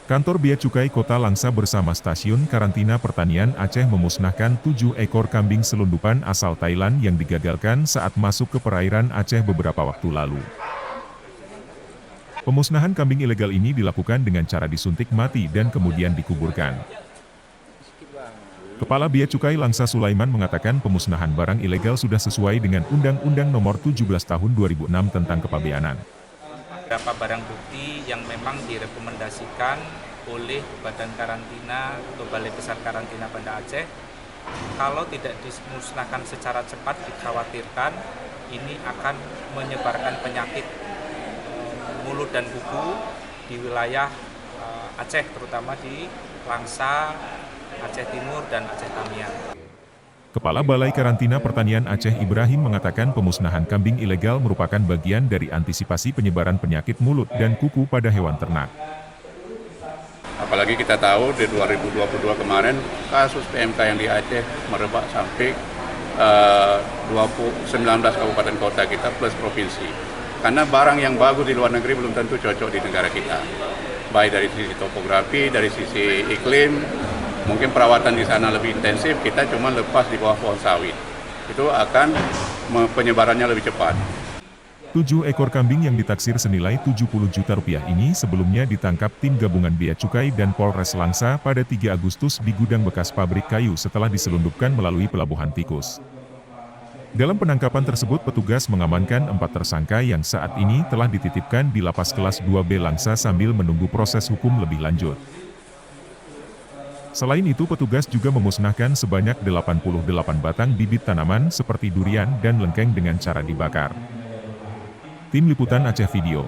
Kantor Bea Cukai Kota Langsa bersama Stasiun Karantina Pertanian Aceh memusnahkan 7 ekor kambing selundupan asal Thailand yang digagalkan saat masuk ke perairan Aceh beberapa waktu lalu. Pemusnahan kambing ilegal ini dilakukan dengan cara disuntik mati dan kemudian dikuburkan. Kepala Bea Cukai Langsa Sulaiman mengatakan pemusnahan barang ilegal sudah sesuai dengan Undang-Undang Nomor 17 Tahun 2006 tentang Kepabeanan. Beberapa barang bukti yang memang direkomendasikan oleh Badan Karantina atau Balai Besar Karantina Banda Aceh, kalau tidak dimusnahkan secara cepat dikhawatirkan ini akan menyebarkan penyakit mulut dan kuku di wilayah Aceh, terutama di Langsa, Aceh Timur, dan Aceh Tamiang. Kepala Balai Karantina Pertanian Aceh Ibrahim mengatakan pemusnahan kambing ilegal merupakan bagian dari antisipasi penyebaran penyakit mulut dan kuku pada hewan ternak. Apalagi kita tahu di 2022 kemarin kasus PMK yang di Aceh merebak sampai 19 kabupaten kota kita plus provinsi. Karena barang yang bagus di luar negeri belum tentu cocok di negara kita. Baik dari sisi topografi, dari sisi iklim, mungkin perawatan di sana lebih intensif, kita cuma lepas di bawah pohon sawit. Itu akan penyebarannya lebih cepat. 7 ekor kambing yang ditaksir senilai 70 juta rupiah ini sebelumnya ditangkap tim gabungan Bea Cukai dan Polres Langsa pada 3 Agustus di gudang bekas pabrik kayu setelah diselundupkan melalui Pelabuhan Tikus. Dalam penangkapan tersebut petugas mengamankan 4 tersangka yang saat ini telah dititipkan di Lapas Kelas 2B Langsa sambil menunggu proses hukum lebih lanjut. Selain itu petugas juga memusnahkan sebanyak 88 batang bibit tanaman seperti durian dan lengkeng dengan cara dibakar. Tim Liputan Aceh Video.